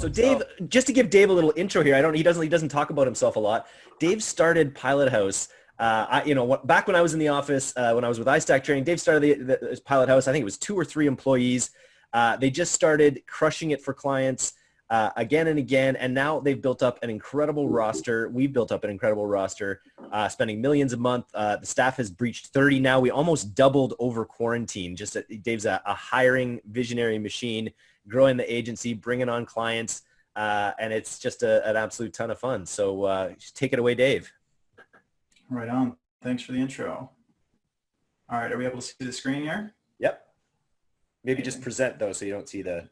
So Dave, just to give Dave a little intro here, he doesn't talk about himself a lot. Dave started Pilothouse. Back when I was in the office, when I was with iStack Training, Dave started the Pilothouse. I think it was 2 or 3 employees. They just started crushing it for clients again and again, and now they've built up an incredible roster. We've built up an incredible roster, spending millions a month. The staff has breached 30 now. We almost doubled over quarantine. Dave's a hiring visionary machine, growing the agency, bringing on clients, and it's just an absolute ton of fun. So take it away, Dave. Right on. Thanks for the intro. All right, are we able to see the screen here? Yep. Maybe just present though, so you don't see the.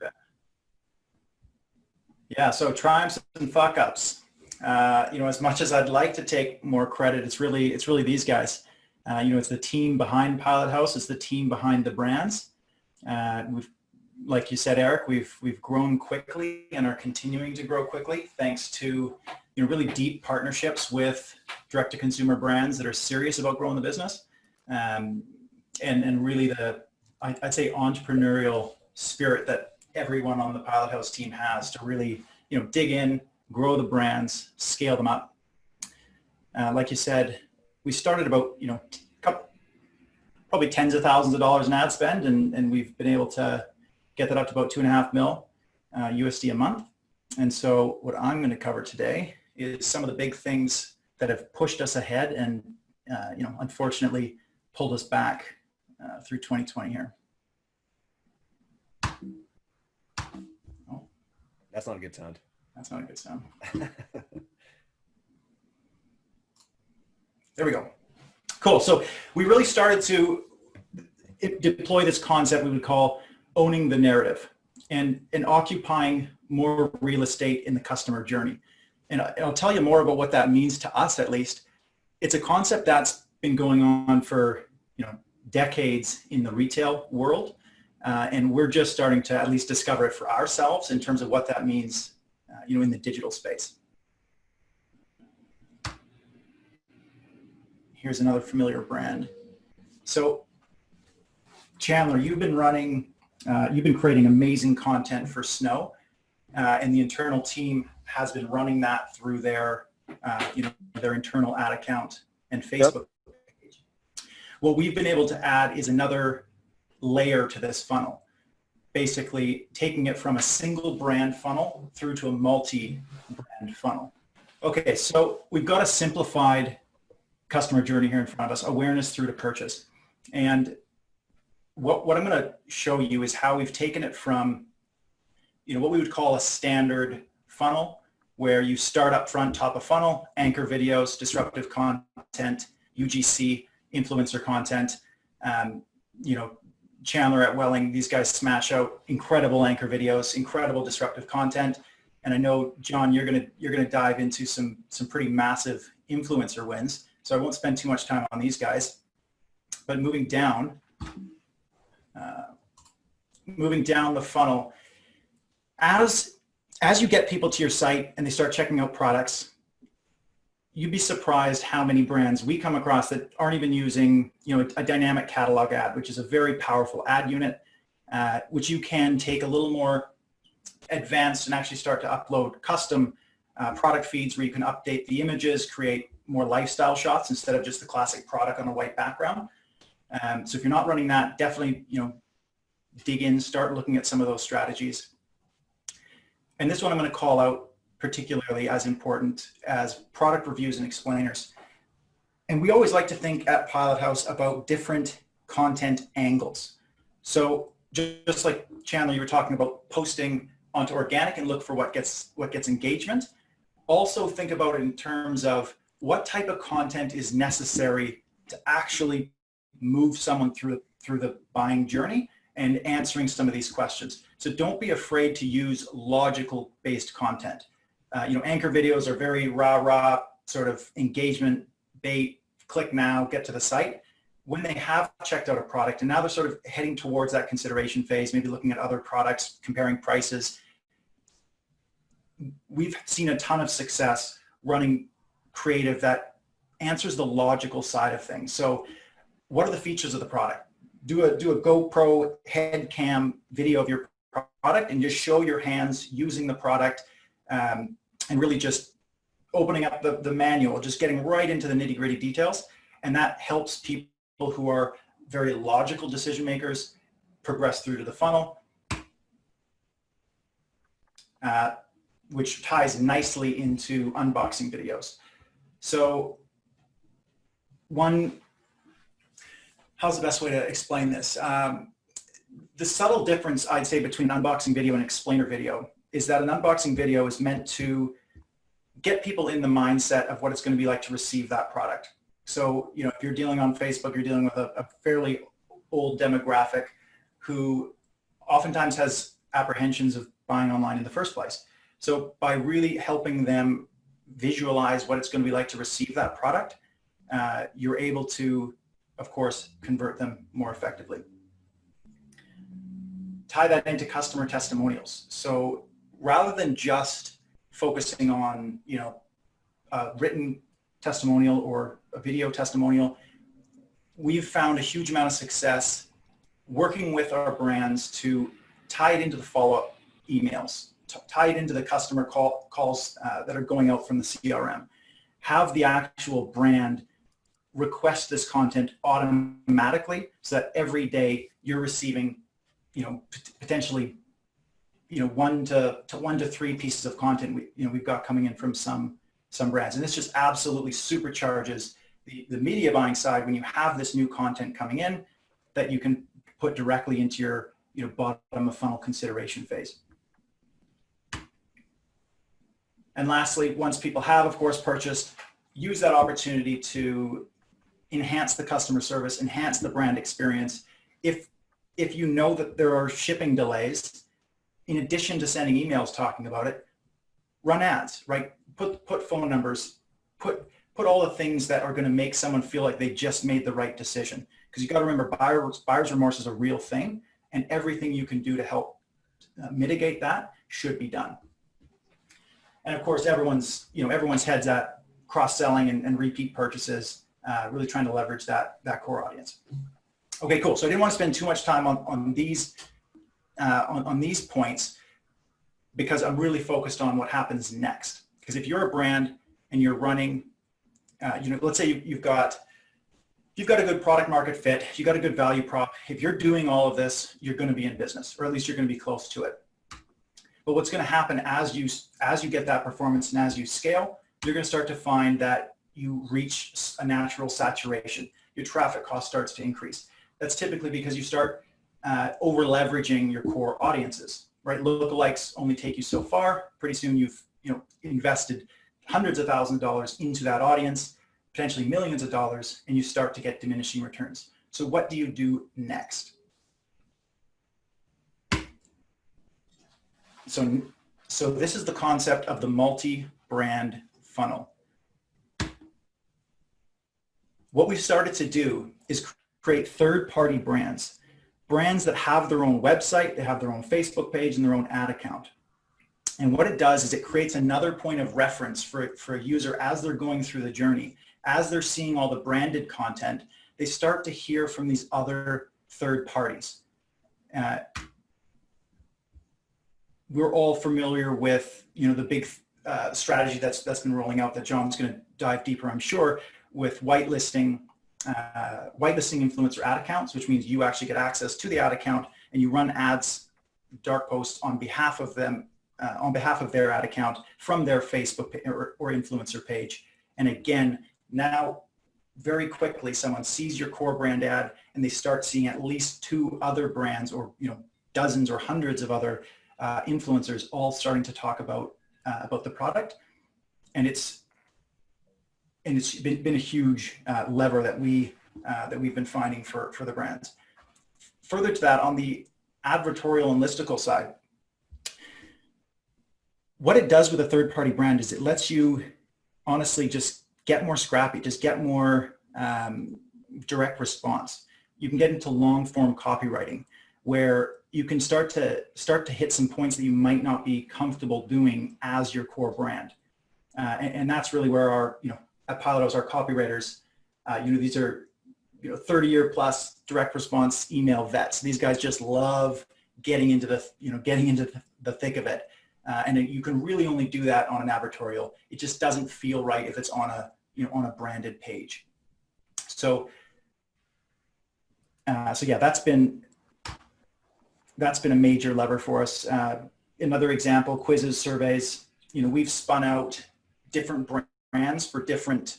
Yeah. So triumphs and fuck ups. As much as I'd like to take more credit, it's really these guys. It's the team behind Pilothouse. It's the team behind the brands. Like you said, Eric, we've grown quickly and are continuing to grow quickly thanks to really deep partnerships with direct-to-consumer brands that are serious about growing the business, and really I'd say entrepreneurial spirit that everyone on the Pilothouse team has to really dig in, grow the brands, scale them up. Like you said, we started about probably tens of thousands of dollars in ad spend, and we've been able to get that up to about $2.5 million USD a month. And so what I'm going to cover today is some of the big things that have pushed us ahead and unfortunately pulled us back through 2020 here. Oh, that's not a good sound. That's not a good sound. There we go. Cool. So we really started to deploy this concept we would call owning the narrative and occupying more real estate in the customer journey. And I'll tell you more about what that means to us, at least. It's a concept that's been going on for decades in the retail world, and we're just starting to at least discover it for ourselves in terms of what that means in the digital space. Here's another familiar brand. So Chandler, you've been creating amazing content for Snow, and the internal team has been running that through their internal ad account and Facebook page. What we've been able to add is another layer to this funnel, basically taking it from a single brand funnel through to a multi-brand funnel. Okay, so we've got a simplified customer journey here in front of us, awareness through to purchase. And what I'm going to show you is how we've taken it from what we would call a standard funnel, where you start up front, top of funnel, anchor videos, disruptive content, UGC, influencer content. Chandler at Welling, these guys smash out incredible anchor videos, incredible disruptive content. And I know, John, you're gonna dive into some pretty massive influencer wins. So I won't spend too much time on these guys. But moving down the funnel, as you get people to your site and they start checking out products, you'd be surprised how many brands we come across that aren't even using a dynamic catalog ad, which is a very powerful ad unit, which you can take a little more advanced and actually start to upload custom product feeds where you can update the images, create more lifestyle shots instead of just the classic product on a white background. So if you're not running that, definitely dig in, start looking at some of those strategies. And this one I'm going to call out particularly as important as product reviews and explainers. And we always like to think at Pilothouse about different content angles. So just like Chandler, you were talking about posting onto organic and look for what gets engagement. Also think about it in terms of what type of content is necessary to actually move someone through the buying journey and answering some of these questions. So don't be afraid to use logical based content. Anchor videos are very rah sort of engagement bait, click now, get to the site. When they have checked out a product and now they're sort of heading towards that consideration phase, maybe looking at other products, comparing prices, we've seen a ton of success running creative that answers the logical side of things. So what are the features of the product? Do a GoPro head cam video of your product and just show your hands using the product, and really just opening up the manual, just getting right into the nitty-gritty details. And that helps people who are very logical decision makers progress through to the funnel, which ties nicely into unboxing videos. So how's the best way to explain this? The subtle difference, I'd say, between an unboxing video and explainer video is that an unboxing video is meant to get people in the mindset of what it's going to be like to receive that product. So, if you're dealing on Facebook, you're dealing with a fairly old demographic who oftentimes has apprehensions of buying online in the first place. So by really helping them visualize what it's going to be like to receive that product, you're able to, of course, convert them more effectively. Tie that into customer testimonials. So rather than just focusing on, a written testimonial or a video testimonial, we've found a huge amount of success working with our brands to tie it into the follow-up emails, tie it into the customer calls that are going out from the CRM. Have the actual brand request this content automatically so that every day you're receiving, potentially, 1 to 3 pieces of content we've got coming in from some brands. And this just absolutely supercharges the media buying side when you have this new content coming in that you can put directly into your bottom of funnel consideration phase. And lastly, once people have, of course, purchased, use that opportunity to enhance the customer service, enhance the brand experience. If you know that there are shipping delays, in addition to sending emails talking about it, run ads, right? Put phone numbers, put all the things that are going to make someone feel like they just made the right decision. Because you got to remember, buyer's remorse is a real thing, and everything you can do to help mitigate that should be done. And of course, everyone's heads at cross-selling and repeat purchases, really trying to leverage that core audience. Okay, cool. So I didn't want to spend too much time on these points because I'm really focused on what happens next. Because if you're a brand and you're running, let's say you've got a good product market fit, you've got a good value prop. If you're doing all of this, you're going to be in business, or at least you're going to be close to it. But what's going to happen as you get that performance and as you scale, you're going to start to find that you reach a natural saturation. Your traffic cost starts to increase. That's typically because you start over leveraging your core audiences, right? Lookalikes only take you so far. Pretty soon you've invested hundreds of thousands of dollars into that audience, potentially millions of dollars, and you start to get diminishing returns. So what do you do next? So this is the concept of the multi-brand funnel. What we've started to do is create third-party brands that have their own website, they have their own Facebook page, and their own ad account. And what it does is it creates another point of reference for a user as they're going through the journey. As they're seeing all the branded content, they start to hear from these other third parties. We're all familiar with the big strategy that's been rolling out that John's going to dive deeper, I'm sure, with whitelisting influencer ad accounts, which means you actually get access to the ad account and you run ads, dark posts on behalf of them, on behalf of their ad account from their Facebook or influencer page. And again, now very quickly someone sees your core brand ad and they start seeing at least 2 other brands or dozens or hundreds of other influencers all starting to talk about the product. And it's been a huge lever that we've been finding for the brands. Further to that, on the advertorial and listicle side, what it does with a third-party brand is it lets you honestly just get more scrappy, just get more direct response. You can get into long-form copywriting where you can start to hit some points that you might not be comfortable doing as your core brand, and that's really where our at Pilothouse, our copywriters, these are 30-year plus direct response email vets. These guys just love getting into the thick of it. And you can really only do that on an advertorial. It just doesn't feel right if it's on a branded page. So yeah, that's been a major lever for us. Another example, quizzes, surveys. We've spun out different brands for different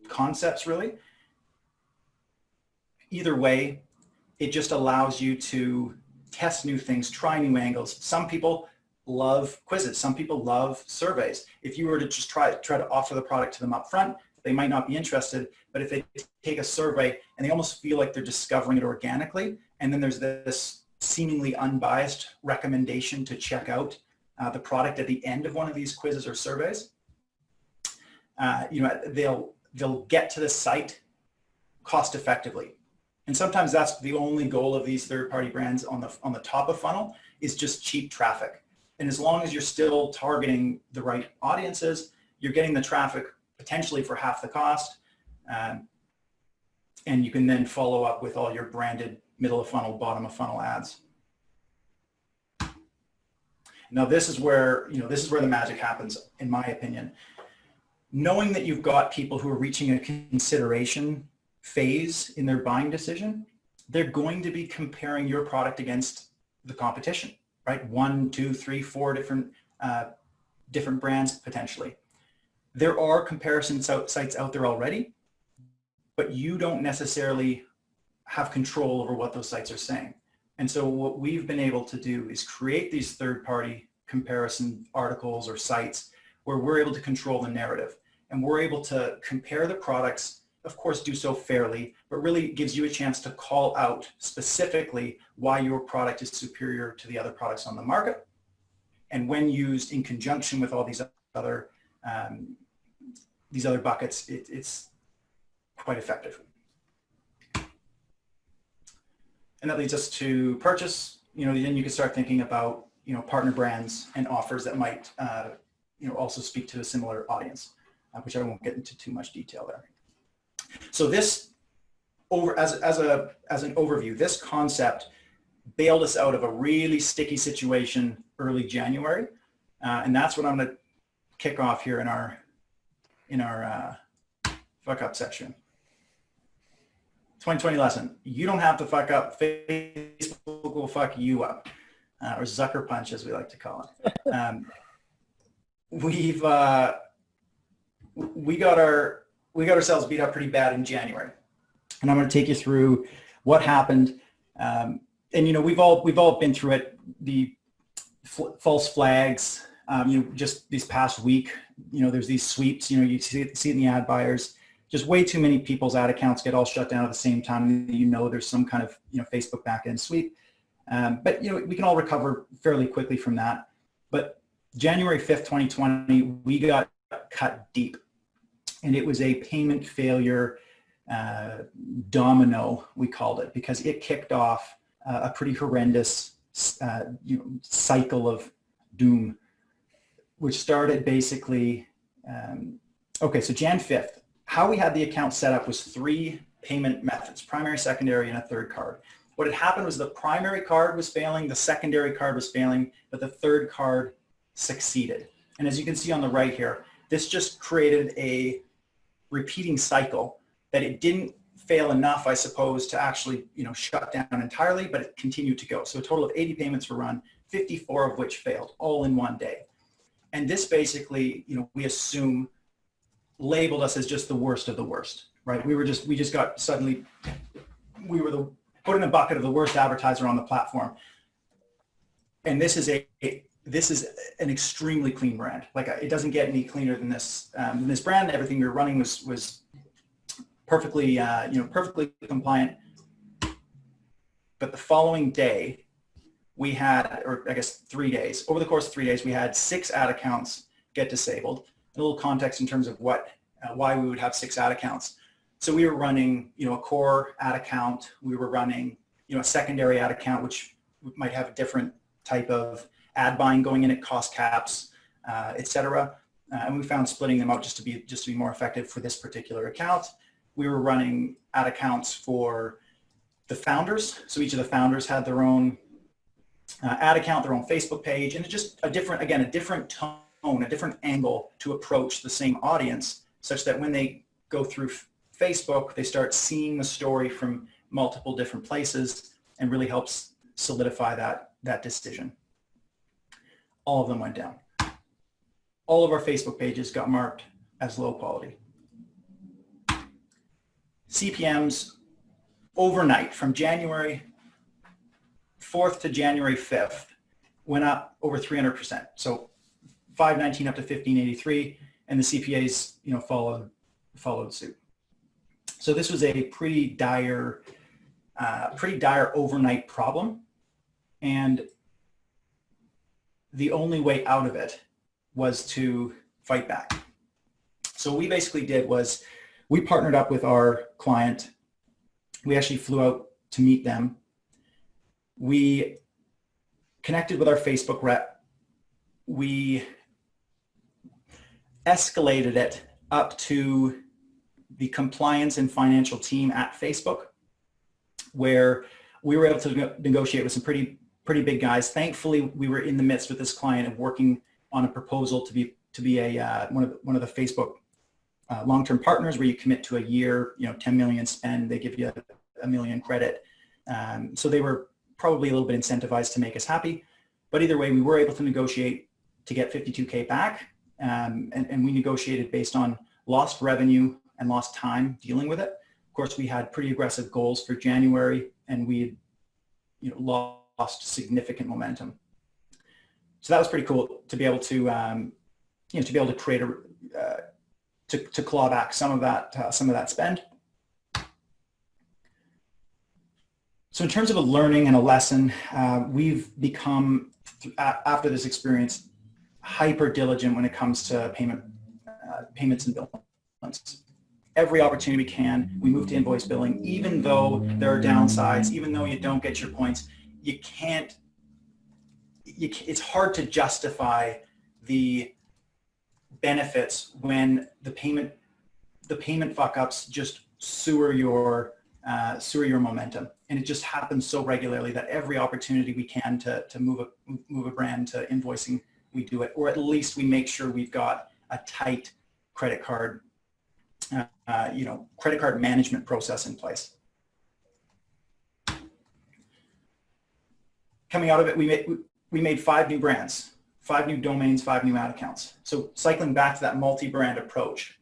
concepts, really. Either way, it just allows you to test new things, try new angles. Some people love quizzes. Some people love surveys. If you were to just try to offer the product to them up front, they might not be interested. But if they take a survey and they almost feel like they're discovering it organically, and then there's this seemingly unbiased recommendation to check out the product at the end of one of these quizzes or surveys, they'll get to the site cost effectively. And sometimes that's the only goal of these third-party brands on the top of funnel, is just cheap traffic. And as long as you're still targeting the right audiences, you're getting the traffic potentially for half the cost. And you can then follow up with all your branded middle of funnel, bottom of funnel ads. Now this is where the magic happens, in my opinion. Knowing that you've got people who are reaching a consideration phase in their buying decision, they're going to be comparing your product against the competition, right? 1, 2, 3, 4 different brands potentially. There are comparison sites out there already, but you don't necessarily have control over what those sites are saying. And so what we've been able to do is create these third-party comparison articles or sites where we're able to control the narrative, and we're able to compare the products, of course, do so fairly, but really gives you a chance to call out specifically why your product is superior to the other products on the market. And when used in conjunction with all these other buckets, it's quite effective. And that leads us to purchase. Then you can start thinking about partner brands and offers that might also speak to a similar audience, which I won't get into too much detail there. So this, as an overview, this concept bailed us out of a really sticky situation early January, and that's what I'm going to kick off here in our fuck up section. 2020 lesson: you don't have to fuck up. Facebook will fuck you up, or Zucker punch, as we like to call it. We got ourselves beat up pretty bad in January, and I'm going to take you through what happened. And we've all been through it. The false flags. Just this past week, there's these sweeps. You see it in the ad buyers. Just way too many people's ad accounts get all shut down at the same time. There's some kind of Facebook backend sweep. But we can all recover fairly quickly from that. But January 5th, 2020, we got cut deep. And it was a payment failure domino, we called it, because it kicked off a pretty horrendous cycle of doom, which started basically, so Jan 5th, how we had the account set up was 3 payment methods: primary, secondary, and a third card. What had happened was the primary card was failing, the secondary card was failing, but the third card succeeded. And as you can see on the right here, this just created a repeating cycle that it didn't fail enough, I suppose, to actually shut down entirely, but it continued to go. So a total of 80 payments were run, 54 of which failed, all in one day. And this basically, we assume, labeled us as just the worst of the worst, right? We were put in a bucket of the worst advertiser on the platform. And this is an extremely clean brand. Like, it doesn't get any cleaner than this. This brand, everything we were running was perfectly, perfectly compliant. But the following day, we had, or I guess 3 days, over the course of 3 days, we had 6 ad accounts get disabled. A little context in terms of why we would have 6 ad accounts. So we were running, a core ad account. We were running, a secondary ad account, which might have a different type of ad buying going in at cost caps, et cetera. And we found splitting them out just to be more effective for this particular account. We were running ad accounts for the founders. So each of the founders had their own ad account, their own Facebook page, and it's just a different tone, a different angle to approach the same audience, such that when they go through Facebook, they start seeing the story from multiple different places, and really helps solidify that decision. All of them went down. All of our Facebook pages got marked as low quality. CPMs overnight from January 4th to January 5th went up over 300%. So 519 up to 1583, and the CPAs, followed suit. So this was a pretty dire overnight problem, and the only way out of it was to fight back. So what we basically did was we partnered up with our client. We actually flew out to meet them. We connected with our Facebook rep. We escalated it up to the compliance and financial team at Facebook, where we were able to negotiate with some pretty big guys. Thankfully, we were in the midst with this client of working on a proposal to be one of the Facebook long-term partners, where you commit to a year, 10 million spend, they give you $1 million credit. So they were probably a little bit incentivized to make us happy. But either way, we were able to negotiate to get 52K back. And we negotiated based on lost revenue and lost time dealing with it. Of course, we had pretty aggressive goals for January, and we lost significant momentum. So that was pretty cool to be able to create to claw back some of that spend. So in terms of a learning and a lesson, we've become, after this experience, hyper diligent when it comes to payments and billings. Every opportunity we can, we move to invoice billing, even though there are downsides, even though you don't get your points. It's hard to justify the benefits when the payment fuck ups just sewer your momentum, and it just happens so regularly that every opportunity we can to move a brand to invoicing, we do it, or at least we make sure we've got a tight credit card management process in place. Coming out of it, we made 5 new brands, 5 new domains, 5 new ad accounts. So cycling back to that multi-brand approach,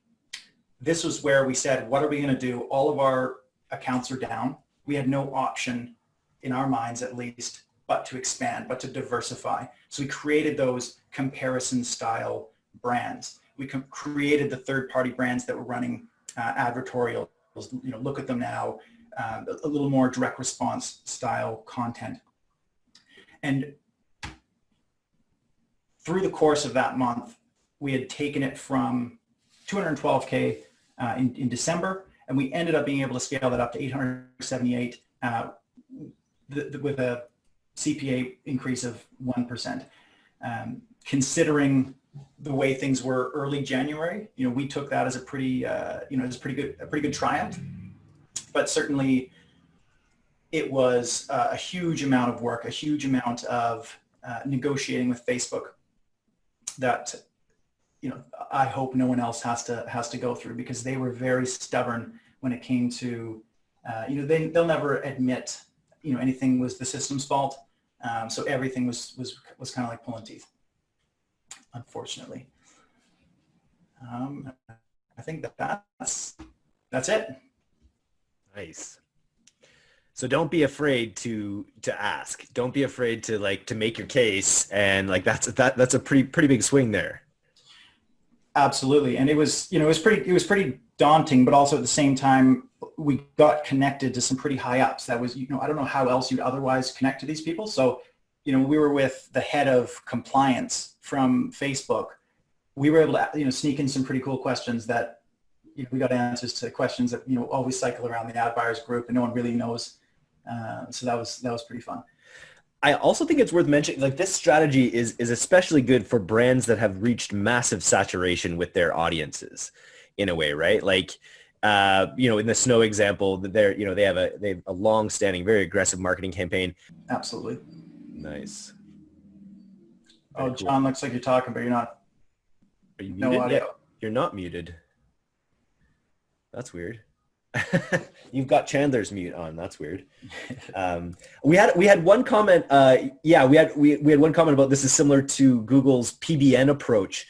this was where we said, what are we going to do? All of our accounts are down. We had no option, in our minds at least, but to expand, but to diversify. So we created those comparison style brands. We created the third-party brands that were running advertorials, look at them now, a little more direct response style content. And through the course of that month, we had taken it from 212K in December, and we ended up being able to scale that up to 878 with a CPA increase of 1%. Considering the way things were early January, we took that as a pretty good triumph. But certainly, it was a huge amount of work, a huge amount of negotiating with Facebook that I hope no one else has to go through, because they were very stubborn when it came to they'll never admit anything was the system's fault. So everything was kind of like pulling teeth, unfortunately. I think that's it. Nice. So don't be afraid to ask. Don't be afraid to make your case, and that's a pretty big swing there. Absolutely, and it was pretty daunting, but also at the same time we got connected to some pretty high ups. That was I don't know how else you'd otherwise connect to these people. So we were with the head of compliance from Facebook. We were able to sneak in some pretty cool questions that we got answers to questions that always cycle around the ad buyers group and no one really knows. So that was pretty fun. I also think it's worth mentioning, this strategy is especially good for brands that have reached massive saturation with their audiences, in a way, right? In the snow example, that they have a long-standing, very aggressive marketing campaign. Absolutely. Nice. Very cool. John, looks like you're talking, but you're not. Are you muted? No audio. Yeah, you're not muted. That's weird. You've got Chandler's mute on. That's weird. We had one comment. We had one comment about this is similar to Google's PBN approach,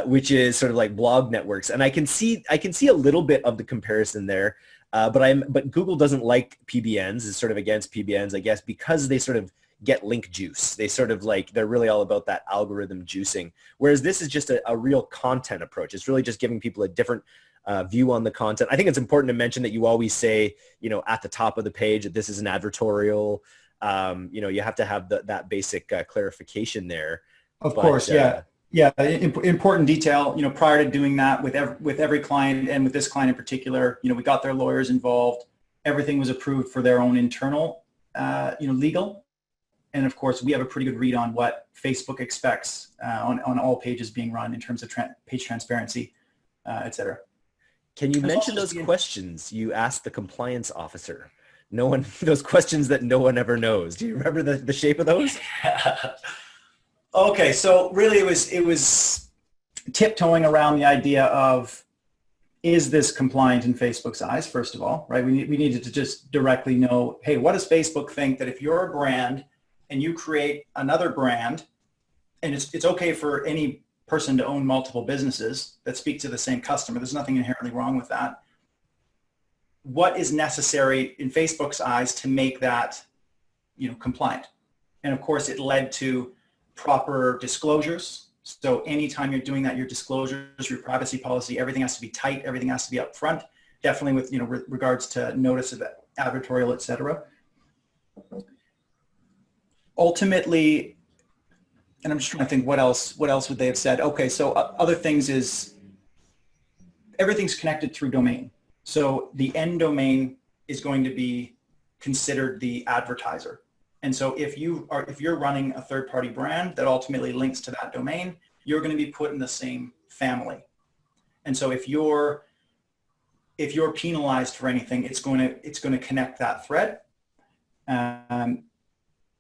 which is sort of like blog networks, and I can see a little bit of the comparison there. But Google doesn't like PBNs. Is sort of against PBNs, I guess, because they sort of get link juice. They sort of they're really all about that algorithm juicing. Whereas this is just a real content approach. It's really just giving people a different view on the content. I think it's important to mention that you always say, at the top of the page that this is an advertorial. You have to have that basic clarification there. Of course, yeah. Yeah, important detail. Prior to doing that with every client, and with this client in particular, we got their lawyers involved. Everything was approved for their own internal, legal. And of course, we have a pretty good read on what Facebook expects on all pages being run in terms of page transparency, et cetera. Can you mention those questions you asked the compliance officer? Those questions that no one ever knows. Do you remember the shape of those? Okay, so really it was tiptoeing around the idea of, is this compliant in Facebook's eyes, first of all, right? We needed to just directly know, hey, what does Facebook think that if you're a brand and you create another brand, and it's okay for any person to own multiple businesses that speak to the same customer. There's nothing inherently wrong with that. What is necessary in Facebook's eyes to make that, compliant? And of course, it led to proper disclosures. So anytime you're doing that, your disclosures, your privacy policy, everything has to be tight. Everything has to be upfront. Definitely with, regards to notice of advertorial, et cetera. Ultimately, and I'm just trying to think what else would they have said? Okay, so other things is everything's connected through domain. So the end domain is going to be considered the advertiser. And so if you're running a third-party brand that ultimately links to that domain, you're going to be put in the same family. And so if you're penalized for anything, it's going to connect that thread,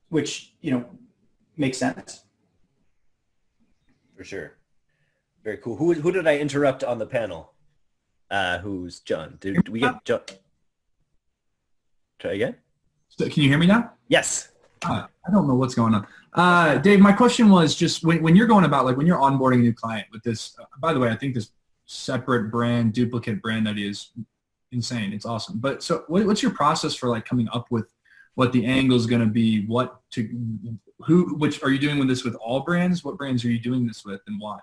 which makes sense. For sure. Very cool. Who did I interrupt on the panel? Who's John? Did we get John? Try again? So can you hear me now? Yes. I don't know what's going on. Dave, my question was just when you're going about, when you're onboarding a new client with this, by the way, I think this separate brand, duplicate brand idea is insane. It's awesome. But so what's your process for coming up with what the angle is going to be, which are you doing with this with all brands? What brands are you doing this with and why?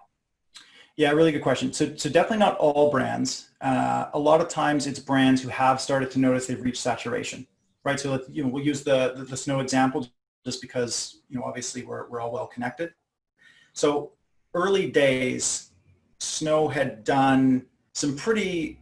Yeah, really good question. So definitely not all brands. A lot of times it's brands who have started to notice they've reached saturation, right? So we'll use the snow example just because, obviously we're all well connected. So early days, Snow had done some pretty,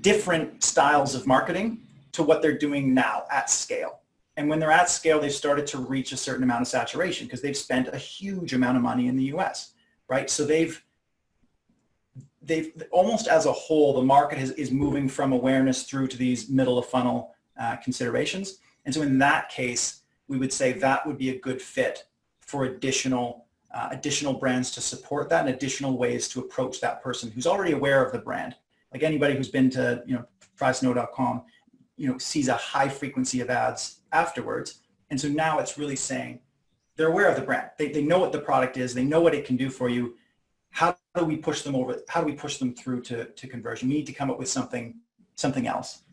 different styles of marketing to what they're doing now at scale. And when they're at scale, they've started to reach a certain amount of saturation because they've spent a huge amount of money in the US, right? So they've almost as a whole, the market is moving from awareness through to these middle of funnel considerations. And so in that case, we would say that would be a good fit for additional brands to support that and additional ways to approach that person who's already aware of the brand. Like anybody who's been to, trysnow.com, sees a high frequency of ads afterwards. And so now it's really saying they're aware of the brand. They know what the product is. They know what it can do for you. How do we push them over? How do we push them through to conversion? We need to come up with something else.